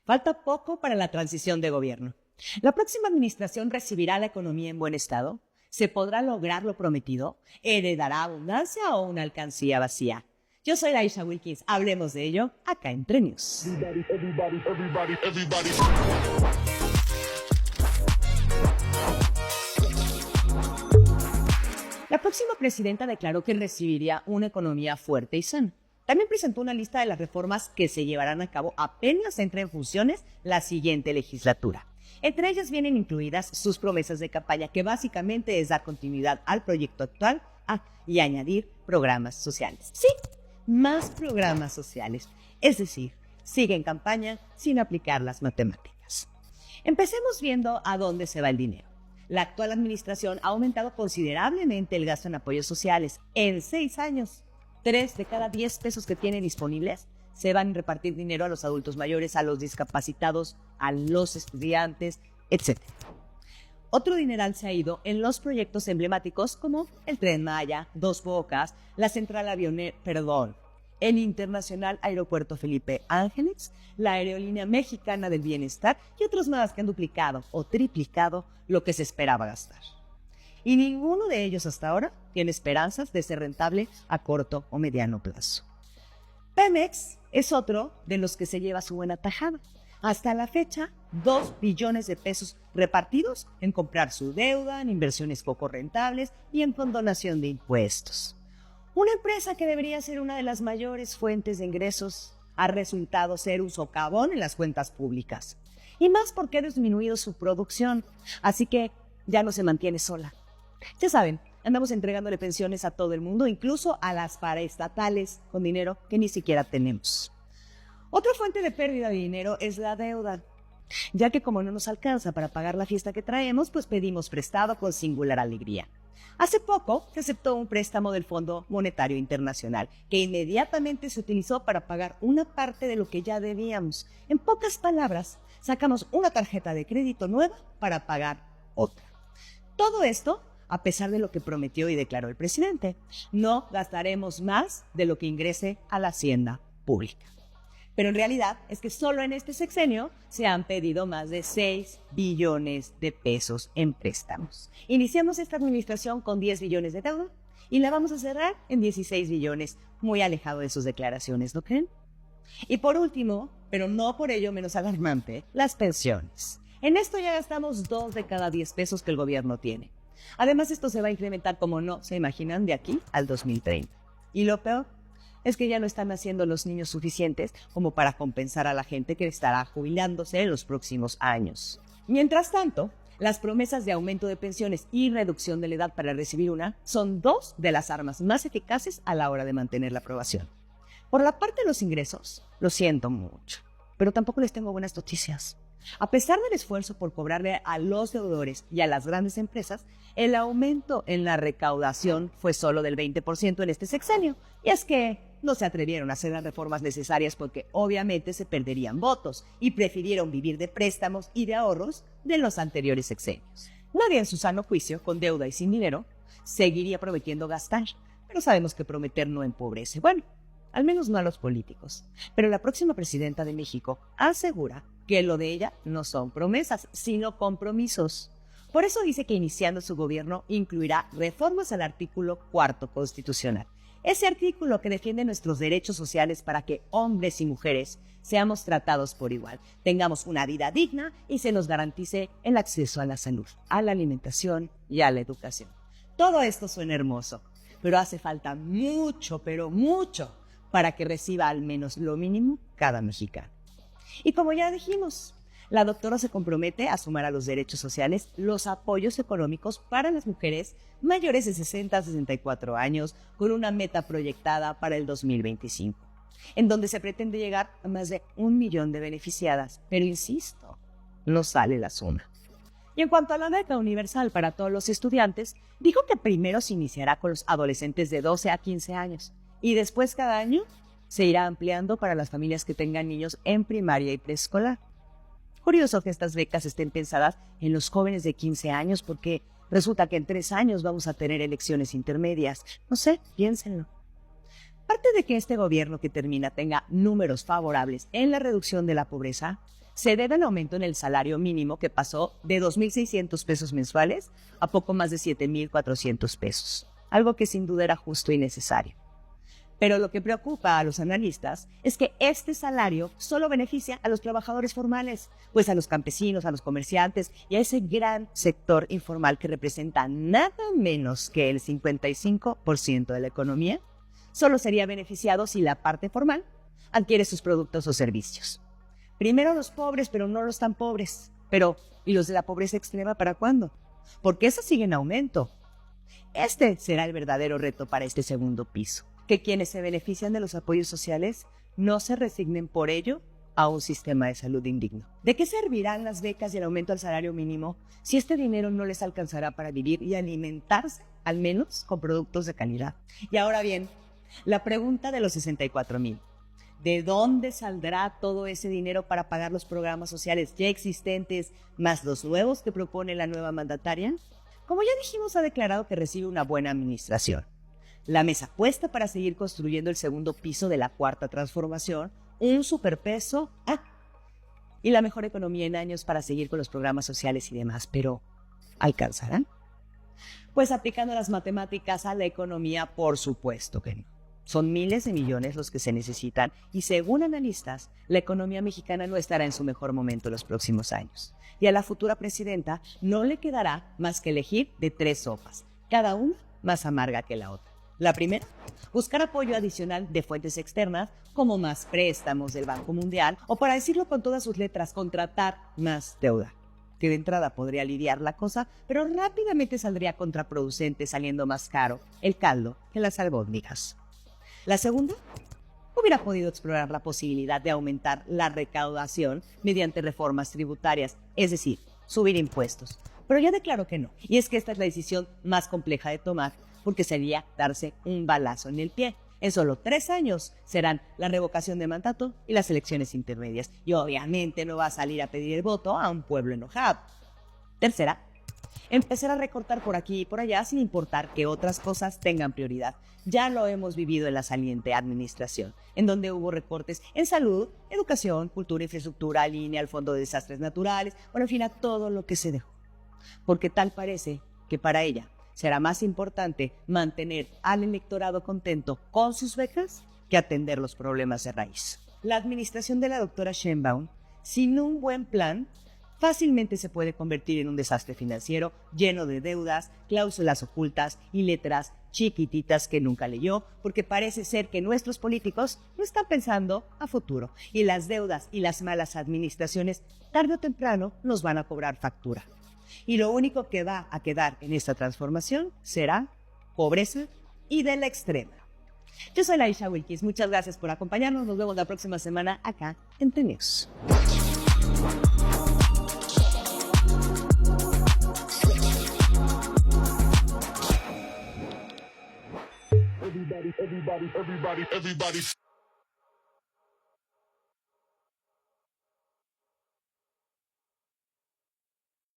Falta poco para la transición de gobierno. ¿La próxima administración recibirá la economía en buen estado? ¿Se podrá lograr lo prometido? ¿Heredará abundancia o una alcancía vacía? Yo soy Laisha Wilkins. Hablemos de ello acá en News. La próxima presidenta declaró que recibiría una economía fuerte y sana. También presentó una lista de las reformas que se llevarán a cabo apenas entre en funciones la siguiente legislatura. Entre ellas vienen incluidas sus promesas de campaña, que básicamente es dar continuidad al proyecto actual y añadir programas sociales. Sí, más programas sociales. Es decir, sigue en campaña sin aplicar las matemáticas. Empecemos viendo a dónde se va el dinero. La actual administración ha aumentado considerablemente el gasto en apoyos sociales. En 6 años, 3 de cada 10 pesos que tiene disponibles se van a repartir dinero a los adultos mayores, a los discapacitados, a los estudiantes, etc. Otro dineral se ha ido en los proyectos emblemáticos como el Tren Maya, Dos Bocas, la Central Avionera, el Internacional Aeropuerto Felipe Ángeles, la Aerolínea Mexicana del Bienestar y otros más que han duplicado o triplicado lo que se esperaba gastar. Y ninguno de ellos hasta ahora tiene esperanzas de ser rentable a corto o mediano plazo. Pemex es otro de los que se lleva su buena tajada. Hasta la fecha, 2 billones de pesos repartidos en comprar su deuda, en inversiones poco rentables y en condonación de impuestos. Una empresa que debería ser una de las mayores fuentes de ingresos ha resultado ser un socavón en las cuentas públicas. Y más porque ha disminuido su producción, así que ya no se mantiene sola. Ya saben, andamos entregándole pensiones a todo el mundo, incluso a las paraestatales, con dinero que ni siquiera tenemos. Otra fuente de pérdida de dinero es la deuda, ya que como no nos alcanza para pagar la fiesta que traemos, pues pedimos prestado con singular alegría. Hace poco se aceptó un préstamo del Fondo Monetario Internacional, que inmediatamente se utilizó para pagar una parte de lo que ya debíamos. En pocas palabras, sacamos una tarjeta de crédito nueva para pagar otra. Todo esto a pesar de lo que prometió y declaró el presidente. No gastaremos más de lo que ingrese a la hacienda pública. Pero en realidad es que solo en este sexenio se han pedido más de 6 billones de pesos en préstamos. Iniciamos esta administración con 10 billones de deuda y la vamos a cerrar en 16 billones, muy alejado de sus declaraciones, ¿no creen? Y por último, pero no por ello menos alarmante, las pensiones. En esto ya gastamos 2 de cada 10 pesos que el gobierno tiene. Además, esto se va a incrementar, como no se imaginan, de aquí al 2030. Y lo peor es que ya no están naciendo los niños suficientes como para compensar a la gente que estará jubilándose en los próximos años. Mientras tanto, las promesas de aumento de pensiones y reducción de la edad para recibir una son 2 de las armas más eficaces a la hora de mantener la aprobación. Por la parte de los ingresos, lo siento mucho, pero tampoco les tengo buenas noticias. A pesar del esfuerzo por cobrarle a los deudores y a las grandes empresas, el aumento en la recaudación fue solo del 20% en este sexenio. Y es que no se atrevieron a hacer las reformas necesarias porque obviamente se perderían votos y prefirieron vivir de préstamos y de ahorros de los anteriores sexenios. Nadie en su sano juicio, con deuda y sin dinero, seguiría prometiendo gastar, pero sabemos que prometer no empobrece. Bueno, al menos no a los políticos. Pero la próxima presidenta de México asegura que lo de ella no son promesas, sino compromisos. Por eso dice que iniciando su gobierno incluirá reformas al artículo 4 constitucional. Ese artículo que defiende nuestros derechos sociales para que hombres y mujeres seamos tratados por igual, tengamos una vida digna y se nos garantice el acceso a la salud, a la alimentación y a la educación. Todo esto suena hermoso, pero hace falta mucho, pero mucho, para que reciba al menos lo mínimo cada mexicano. Y como ya dijimos, la doctora se compromete a sumar a los derechos sociales los apoyos económicos para las mujeres mayores de 60 a 64 años, con una meta proyectada para el 2025, en donde se pretende llegar a más de 1 millón de beneficiadas. Pero insisto, no sale la suma. Y en cuanto a la beca universal para todos los estudiantes, dijo que primero se iniciará con los adolescentes de 12 a 15 años y después cada año se irá ampliando para las familias que tengan niños en primaria y preescolar. Curioso que estas becas estén pensadas en los jóvenes de 15 años porque resulta que en 3 años vamos a tener elecciones intermedias. No sé, piénsenlo. Parte de que este gobierno que termina tenga números favorables en la reducción de la pobreza se debe al aumento en el salario mínimo que pasó de 2.600 pesos mensuales a poco más de 7.400 pesos, algo que sin duda era justo y necesario. Pero lo que preocupa a los analistas es que este salario solo beneficia a los trabajadores formales, pues a los campesinos, a los comerciantes y a ese gran sector informal que representa nada menos que el 55% de la economía, solo sería beneficiado si la parte formal adquiere sus productos o servicios. Primero los pobres, pero no los tan pobres. Pero, ¿y los de la pobreza extrema para cuándo? Porque eso sigue en aumento. Este será el verdadero reto para este segundo piso. Que quienes se benefician de los apoyos sociales no se resignen por ello a un sistema de salud indigno. ¿De qué servirán las becas y el aumento al salario mínimo si este dinero no les alcanzará para vivir y alimentarse, al menos con productos de calidad? Y ahora bien, la pregunta de los 64,000. ¿De dónde saldrá todo ese dinero para pagar los programas sociales ya existentes, más los nuevos que propone la nueva mandataria? Como ya dijimos, ha declarado que recibe una buena administración. La mesa puesta para seguir construyendo el segundo piso de la cuarta transformación, un superpeso y la mejor economía en años para seguir con los programas sociales y demás. Pero, ¿alcanzarán? Pues aplicando las matemáticas a la economía, por supuesto que no. Son miles de millones los que se necesitan y según analistas, la economía mexicana no estará en su mejor momento en los próximos años. Y a la futura presidenta no le quedará más que elegir de 3 sopas, cada una más amarga que la otra. La primera, buscar apoyo adicional de fuentes externas como más préstamos del Banco Mundial o, para decirlo con todas sus letras, contratar más deuda, que de entrada podría aliviar la cosa, pero rápidamente saldría contraproducente, saliendo más caro el caldo que las albóndigas. La segunda, hubiera podido explorar la posibilidad de aumentar la recaudación mediante reformas tributarias, es decir, subir impuestos. Pero ya declaró que no. Y es que esta es la decisión más compleja de tomar, porque sería darse un balazo en el pie. En solo 3 años serán la revocación de mandato y las elecciones intermedias. Y obviamente no va a salir a pedir el voto a un pueblo enojado. Tercera, empezar a recortar por aquí y por allá sin importar que otras cosas tengan prioridad. Ya lo hemos vivido en la saliente administración, en donde hubo recortes en salud, educación, cultura, infraestructura, línea al Fondo de Desastres Naturales, bueno, en fin, a todo lo que se dejó. Porque tal parece que para ella será más importante mantener al electorado contento con sus becas que atender los problemas de raíz. La administración de la doctora Sheinbaum, sin un buen plan, fácilmente se puede convertir en un desastre financiero lleno de deudas, cláusulas ocultas y letras chiquititas que nunca leyó, porque parece ser que nuestros políticos no están pensando a futuro y las deudas y las malas administraciones tarde o temprano nos van a cobrar factura. Y lo único que va a quedar en esta transformación será pobreza y de la extrema. Yo soy Laisha Wilkis, muchas gracias por acompañarnos, nos vemos la próxima semana acá en TNews. Everybody.